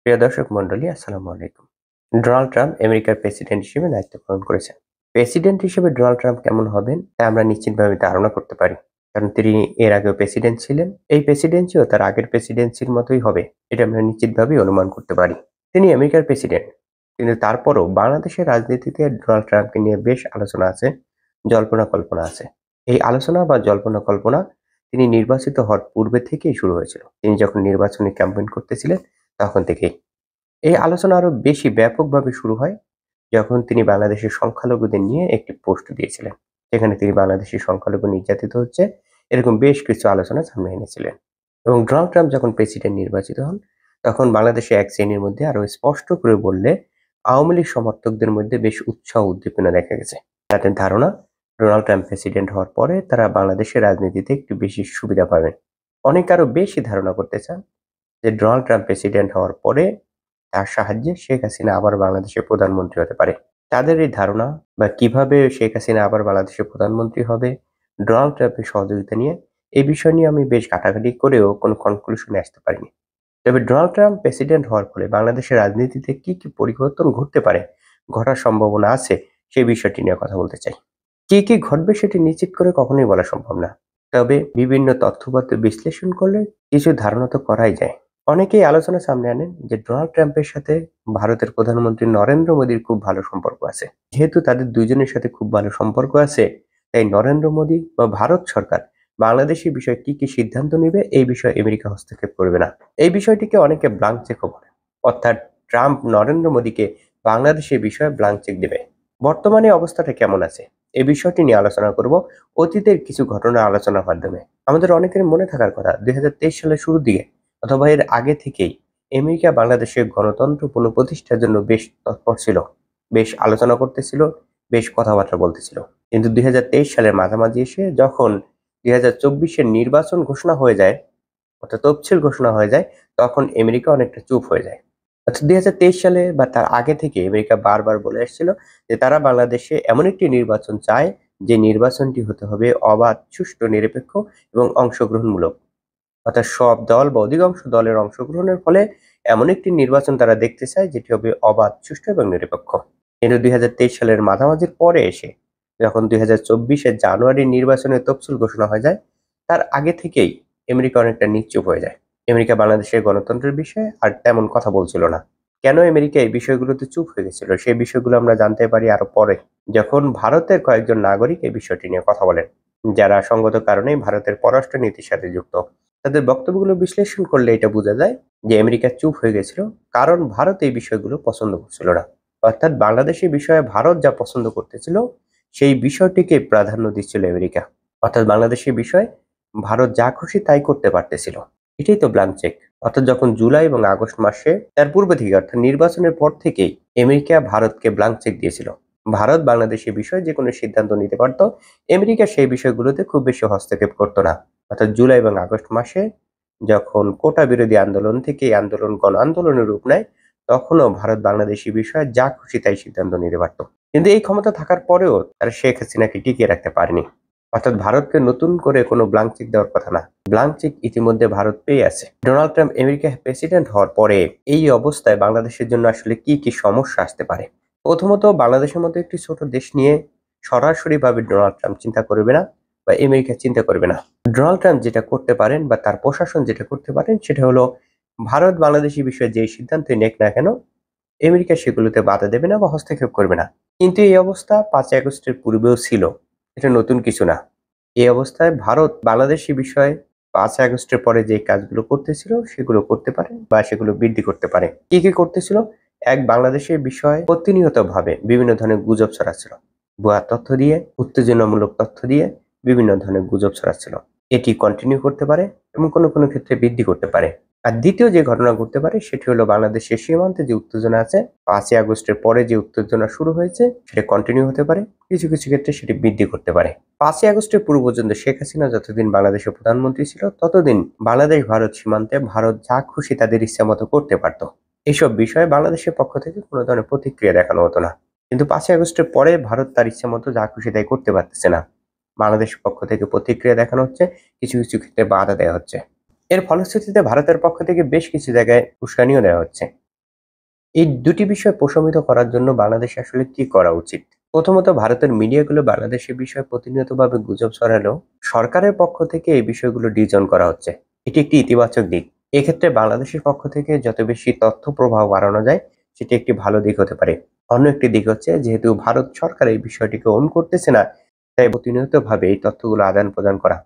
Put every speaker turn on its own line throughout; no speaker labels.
প্রিয় দর্শক মন্ডলী, আসসালামু আলাইকুম। ডোনাল্ড ট্রাম্প আমেরিকার প্রেসিডেন্ট হিসেবে দায়িত্ব পালন করেছেন। প্রেসিডেন্ট হিসেবে ডোনাল্ড ট্রাম্প কেমন হবেন তা আমরা নিশ্চিতভাবে ধারণা করতে পারি, কারণ তিনি এর আগেও প্রেসিডেন্ট ছিলেন। এই প্রেসিডেন্সিও তার আগের প্রেসিডেন্সির মতোই হবে, এটা আমরা নিশ্চিতভাবেই অনুমান করতে পারি। তিনি আমেরিকার প্রেসিডেন্ট, কিন্তু তারপরও বাংলাদেশের রাজনীতিতে ডোনাল্ড ট্রাম্পকে নিয়ে বেশ আলোচনা আছে, জল্পনা কল্পনা আছে। এই আলোচনা বা জল্পনা কল্পনা তিনি নির্বাচিত হওয়ার পূর্বে থেকেই শুরু হয়েছিল। তিনি যখন নির্বাচনী ক্যাম্পেইন করতেছিলেন তখন থেকেই এই আলোচনা আরো বেশি ব্যাপকভাবে শুরু হয় যখন তিনি বাংলাদেশের সংখ্যালঘুদের নিয়ে একটি পোস্ট দিয়েছিলেন, যেখানে তিনি বাংলাদেশের সংখ্যালঘু নির্যাতিত হচ্ছে এরকম বেশ কিছু আলোচনা সামনে এনেছিলেন। এবং ডোনাল্ড ট্রাম্প যখন প্রেসিডেন্ট নির্বাচিত হন, তখন বাংলাদেশে এক শ্রেণীর মধ্যে আরো স্পষ্ট করে বললে আওয়ামী লীগ সমর্থকদের মধ্যে বেশ উৎসাহ উদ্দীপনা দেখা গেছে। তাদের ধারণা, ডোনাল্ড ট্রাম্প প্রেসিডেন্ট হওয়ার পরে তারা বাংলাদেশের রাজনীতিতে একটু বেশি সুবিধা পাবেন। অনেকে আরো বেশি ধারণা করতে চান যে ডোনাল্ড ট্রাম্প প্রেসিডেন্ট হওয়ার পরে তার সাহায্যে শেখ হাসিনা আবার বাংলাদেশের প্রধানমন্ত্রী হতে পারে। তাদের এই ধারণা বা কিভাবে শেখ হাসিনা আবার বাংলাদেশের প্রধানমন্ত্রী হবে ডোনাল্ড ট্রাম্পের সহযোগিতা নিয়ে, এই বিষয় নিয়ে আমি বেশ ঘাটাঘাটি করেও কোনো কনক্লুশনে আসতে পারিনি। তবে ডোনাল্ড ট্রাম্প প্রেসিডেন্ট হওয়ার ফলে বাংলাদেশের রাজনীতিতে কি কি পরিবর্তন ঘটতে পারে, ঘটার সম্ভাবনা আছে, সেই বিষয়টি নিয়ে কথা বলতে চাই। কি কি ঘটবে সেটি নিশ্চিত করে কখনোই বলা সম্ভব না, তবে বিভিন্ন তথ্যপত্র বিশ্লেষণ করলে কিছু ধারণা তো করাই যায়। অনেকেই আলোচনা সামনে আনেন যে ডোনাল্ড ট্রাম্পের সাথে ভারতের প্রধানমন্ত্রী নরেন্দ্র মোদীর খুব ভালো সম্পর্ক আছে। যেহেতু তাদের দুইজনের সাথে খুব ভালো সম্পর্ক আছে, তাই নরেন্দ্র মোদী বা ভারত সরকার বাংলাদেশের বিষয়ে কি কি সিদ্ধান্ত নেবে এই বিষয়ে আমেরিকা হস্তক্ষেপ করবে না। এই বিষয়টিকে অনেকে ব্লাঙ্ক চেকও বলে, অর্থাৎ ট্রাম্প নরেন্দ্র মোদীকে বাংলাদেশের বিষয়ে ব্লাঙ্ক চেক দেবে। বর্তমানে অবস্থাটা কেমন আছে এই বিষয়টি নিয়ে আলোচনা করব অতীতের কিছু ঘটনা আলোচনার মাধ্যমে। আমাদের অনেকের মনে থাকার কথা, 2023 সালের শুরুর দিকে অথবা এর আগে থেকেই আমেরিকা বাংলাদেশের গণতন্ত্র পুনঃপ্রতিষ্ঠার জন্য বেশ তৎপর ছিল, বেশ আলোচনা করতেছিল, বেশ কথাবার্তা বলতেছিল। কিন্তু 2023 সালের মাঝামাঝি এসে যখন 2024-এর নির্বাচন ঘোষণা হয়ে যায়, অর্থাৎ তফসিল ঘোষণা হয়ে যায়, তখন আমেরিকা অনেকটা চুপ হয়ে যায়। অর্থাৎ 2023 সালে বা তার আগে থেকে আমেরিকা বারবার বলে আসছিল যে তারা বাংলাদেশে এমন একটি নির্বাচন চায় যে নির্বাচনটি হতে হবে অবাধ, সুষ্ঠু, নিরপেক্ষ এবং অংশগ্রহণমূলক। অর্থাৎ সব দল বা অধিকাংশ দলের অংশগ্রহণের ফলে এমন একটি নির্বাচন তারা দেখতে চায় যেটি হবে অবাধ, সুষ্ঠু এবং নিরপেক্ষ। কিন্তু 2023 সালের মাঝামাঝির পরে এসে যখন 2024-এর জানুয়ারি নির্বাচনের তফসিল ঘোষণা হয়ে যায়, তার আগে থেকেই আমেরিকা অনেকটা নিশ্চুপ হয়ে যায়। আমেরিকা বাংলাদেশের গণতন্ত্রের বিষয়ে আর তেমন কথা বলছিল না। কেন আমেরিকা এই বিষয়গুলোতে চুপ হয়ে গেছিল সেই বিষয়গুলো আমরা জানতে পারি আরো পরে, যখন ভারতের কয়েকজন নাগরিক এই বিষয়টি নিয়ে কথা বলেন, যারা সঙ্গত কারণেই ভারতের পররাষ্ট্র নীতির সাথে যুক্ত। তাদের বক্তব্যগুলো বিশ্লেষণ করলে এটা বোঝা যায় যে আমেরিকা চুপ হয়ে গেছিল কারণ ভারত এই বিষয়গুলো পছন্দ করছিল না। অর্থাৎ বাংলাদেশের বিষয়ে ভারত যা পছন্দ করতেছিল সেই বিষয়টিকে প্রাধান্য দিচ্ছিল আমেরিকা। অর্থাৎ বাংলাদেশের বিষয়ে ভারত যা খুশি তাই করতে পারতেছিল। এটাই তো ব্ল্যাঙ্ক চেক। অর্থাৎ যখন জুলাই এবং আগস্ট মাসে তার পূর্বে থেকে অর্থাৎ নির্বাচনের পর থেকেই আমেরিকা ভারতকে ব্ল্যাঙ্ক চেক দিয়েছিল। ভারত বাংলাদেশের বিষয়ে যে কোনো সিদ্ধান্ত নিতে পারত, আমেরিকা সেই বিষয়গুলোতে খুব বেশি হস্তক্ষেপ করতো না। অর্থাৎ জুলাই এবং আগস্ট মাসে যখন কোটা বিরোধী আন্দোলন থেকে এই আন্দোলন গণ আন্দোলনের রূপ নেয়, তখনও ভারত বাংলাদেশি বিষয়ে যা খুশি তাই সিদ্ধান্ত নিতে পারত। কিন্তু এই ক্ষমতা থাকার পরেও তারা শেখ হাসিনাকে টিকিয়ে রাখতে পারেনি। অর্থাৎ ভারতকে নতুন করে কোনো ব্ল্যাঙ্ক চেক দেওয়ার কথা না, ব্ল্যাঙ্ক চেক ইতিমধ্যে ভারত পেয়ে আছে। ডোনাল্ড ট্রাম্প আমেরিকা প্রেসিডেন্ট হওয়ার পরে এই অবস্থায় বাংলাদেশের জন্য আসলে কি কি সমস্যা আসতে পারে। প্রথমত, বাংলাদেশের মতো একটি ছোট দেশ নিয়ে সরাসরি ভাবে ডোনাল্ড ট্রাম্প চিন্তা করবে না বা আমেরিকা চিন্তা করবে না। ডোনাল্ড ট্রাম্প যেটা করতে পারেন বা তার প্রশাসন যেটা করতে পারেন সেটা হলো ভারত বাংলাদেশি বিষয়ে যে সিদ্ধান্তই নেক না কেন আমেরিকা সেগুলোতে বাধা দেবে না বা হস্তক্ষেপ করবে না। কিন্তু এই অবস্থা 5 আগস্টের পূর্বেও ছিল, এটা নতুন কিছু না। এই অবস্থায় ভারত বাংলাদেশি বিষয়ে 5 আগস্টের পরে যে কাজগুলো করতেছিল সেগুলো করতে পারে বা সেগুলো বৃদ্ধি করতে পারে। কি কি করতেছিল? এক, বাংলাদেশের বিষয়ে প্রতিনিয়ত ভাবে বিভিন্ন ধরনের গুজব ছড়াচ্ছিল, ভুয়া তথ্য দিয়ে, উত্তেজনামূলক তথ্য দিয়ে বিভিন্ন ধরনের গুজব ছড়াচ্ছিল। এটি কন্টিনিউ করতে পারে এবং কোনো কোনো ক্ষেত্রে বৃদ্ধি করতে পারে। আর দ্বিতীয় যে ঘটনা ঘটতে পারে সেটি হলো বাংলাদেশের সীমান্তে যে উত্তেজনা আছে, 5 আগস্টের পরে যে উত্তেজনা শুরু হয়েছে সেটা কন্টিনিউ হতে পারে, কিছু কিছু ক্ষেত্রে সেটি বৃদ্ধি করতে পারে। 5 আগস্টের পূর্ব পর্যন্ত শেখ হাসিনা যতদিন বাংলাদেশের প্রধানমন্ত্রী ছিল ততদিন বাংলাদেশ ভারত সীমান্তে ভারত যা খুশি তাদের ইচ্ছা মতো করতে পারত। এইসব বিষয়ে বাংলাদেশের পক্ষ থেকে কোনো ধরনের প্রতিক্রিয়া দেখানো হতো না। কিন্তু 5 আগস্টের পরে ভারত তার ইচ্ছা মতো যা খুশি তাই করতে পারতেছে না। বাংলাদেশের পক্ষ থেকে প্রতিক্রিয়া দেখানো হচ্ছে, কিছু কিছু ক্ষেত্রে বাধা দেওয়া হচ্ছে। এর ফলশ্রুতিতে ভারতের পক্ষ থেকে বেশ কিছু জায়গায় উস্কানিও দেওয়া হচ্ছে। এই দুটি বিষয় প্রশমিত করার জন্য বাংলাদেশে আসলে কি করা উচিত? প্রথমত, ভারতের মিডিয়াগুলো বাংলাদেশের বিষয়ে প্রতিনিয়তভাবে গুজব ছড়ালেও সরকারের পক্ষ থেকে এই বিষয়গুলো ডিজন করা হচ্ছে। এটি একটি ইতিবাচক দিক। এক্ষেত্রে বাংলাদেশের পক্ষ থেকে যত বেশি তথ্য প্রবাহ বাড়ানো যায়, সেটি একটি ভালো দিক হতে পারে। অন্য একটি দিক হচ্ছে, যেহেতু ভারত সরকার এই বিষয়টিকে অন করতেছে না, তাই প্রতিনিয়তভাবে এই তথ্যগুলো আদান প্রদান করা।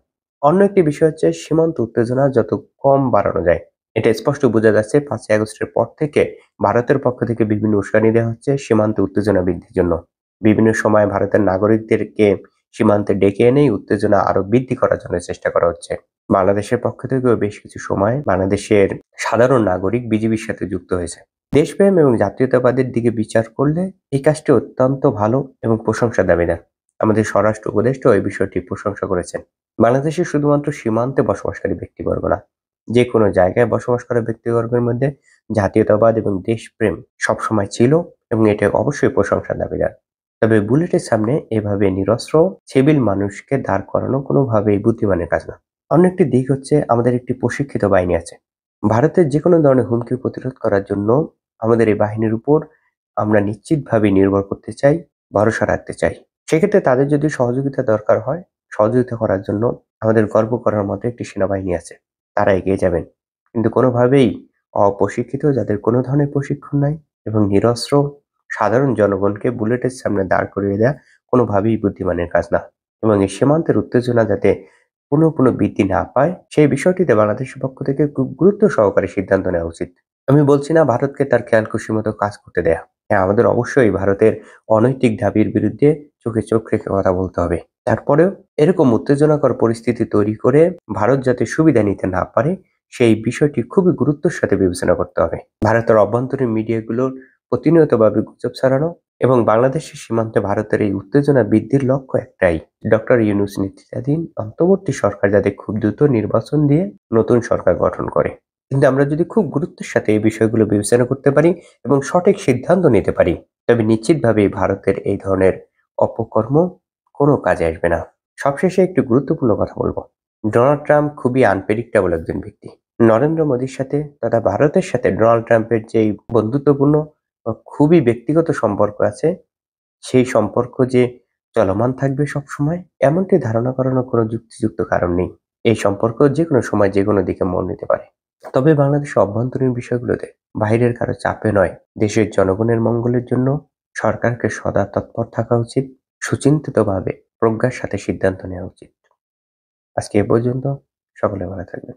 অন্য একটি বিষয় হচ্ছে সীমান্ত উত্তেজনা যত কম বাড়ানো যায়। এটা স্পষ্ট বোঝা যাচ্ছে 5ই আগস্টের পর থেকে ভারতের পক্ষ থেকে বিভিন্ন উস্কানি দেওয়া হচ্ছে সীমান্তে উত্তেজনা বৃদ্ধির জন্য। বিভিন্ন সময় ভারতের নাগরিকদেরকে সীমান্তে ডেকে এনেই উত্তেজনা আরো বৃদ্ধি করার জন্য চেষ্টা করা হচ্ছে। বাংলাদেশের পক্ষ থেকেও বেশ কিছু সময় বাংলাদেশের সাধারণ নাগরিক বিজিবির সাথে যুক্ত হয়েছে। দেশপ্রেম এবং জাতীয়তাবাদের দিকে বিচার করলে এই কাজটি অত্যন্ত ভালো এবং প্রশংসা দাবিদার। আমাদের স্বরাষ্ট্র উপদেষ্টা এই বিষয়টি প্রশংসা করেছেন। বাংলাদেশে শুধুমাত্র সীমান্তে বসবাসকারী ব্যক্তিবর্গ না, যে কোনো জায়গায় বসবাস করা ব্যক্তিবর্গের মধ্যে জাতীয়তাবাদ এবং দেশপ্রেম সবসময় ছিল এবং এটা অবশ্যই প্রশংসার দাবিদার। তবে বুলেটের সামনে এভাবে নিরস্ত্র সিভিল মানুষকে দাঁড় করানো কোনোভাবেই বুদ্ধিমানের কাজ না। অন্য একটি দিক হচ্ছে, আমাদের একটি প্রশিক্ষিত বাহিনী আছে। ভারতের যে কোনো ধরনের হুমকি প্রতিরোধ করার জন্য আমাদের এই বাহিনীর উপর আমরা নিশ্চিতভাবে নির্ভর করতে চাই, ভরসা রাখতে চাই। সেক্ষেত্রে তাদের যদি সহযোগিতা দরকার হয়, সহযোগিতা করার জন্য আমাদের গর্ব করার মতো একটি সেনাবাহিনী আছে। তারা এগিয়ে যাবেন। কিন্তু কোনোভাবেই অপ্রশিক্ষিত, যাদের কোনো ধরনের প্রশিক্ষণ নাই এবং নিরস্ত্র সাধারণ জনগণকে বুলেটের সামনে দাঁড় করিয়ে দেয়া কোনোভাবেই বুদ্ধিমানের কাজ না। এবং এই সীমান্তের উত্তেজনা যাতে পুনঃ বৃদ্ধি না পায়, সেই বিষয়টিতে বাংলাদেশের পক্ষ থেকে খুব গুরুত্ব সহকারে সিদ্ধান্ত নেওয়া উচিত। আমি বলছি না ভারতকে তার খেয়াল খুশি মতো কাজ করতে দেয়া। হ্যাঁ, আমাদের অবশ্যই ভারতের অনৈতিক দাবির বিরুদ্ধে চোখে চোখ রেখে কথা বলতে হবে। তারপরেও এরকম উত্তেজনাকর পরিস্থিতি তৈরি করে ভারত যাতে সুবিধা নিতে না পারে, সেই বিষয়টি খুবই গুরুত্বের সাথে বিবেচনা করতে হবে। ভারতের অভ্যন্তরীণ মিডিয়াগুলোর প্রতিনিয়তভাবে গুজব ছড়ানো এবং বাংলাদেশের সীমান্তে ভারতের এই উত্তেজনা বৃদ্ধির লক্ষ্য একটাই, ডক্টর ইউনূস নেতৃত্বাধীন অন্তর্বর্তী সরকার যাতে খুব দ্রুত নির্বাচন দিয়ে নতুন সরকার গঠন করে। কিন্তু আমরা যদি খুব গুরুত্বের সাথে এই বিষয়গুলো বিবেচনা করতে পারি এবং সঠিক সিদ্ধান্ত নিতে পারি, তবে নিশ্চিতভাবেই ভারতের এই ধরনের অপকর্ম কোনো কাজে আসবে না। সবশেষে একটি গুরুত্বপূর্ণ কথা বলবো। ডোনাল্ড ট্রাম্প খুবই আনপ্রেডিক্টেবল একজন ব্যক্তি। নরেন্দ্র মোদীর সাথে তথা ভারতের সাথে ডোনাল্ড ট্রাম্পের যেই বন্ধুত্বপূর্ণ বা খুবই ব্যক্তিগত সম্পর্ক আছে, সেই সম্পর্ক যে চলমান থাকবে সবসময়, এমনটি ধারণা করানোর কোনো যুক্তিযুক্ত কারণ নেই। এই সম্পর্ক যেকোনো সময় যেকোনো দিকে মোড় নিতে পারে। তবে বাংলাদেশের অভ্যন্তরীণ বিষয়গুলোতে বাইরের কারো চাপে নয়, দেশের জনগণের মঙ্গলের জন্য সরকারকে সদা তৎপর থাকা উচিত। সুচিন্তিতভাবে প্রজ্ঞার সাথে সিদ্ধান্ত নেওয়া উচিত। আজকে এ পর্যন্ত। সকলে ভালো থাকবেন।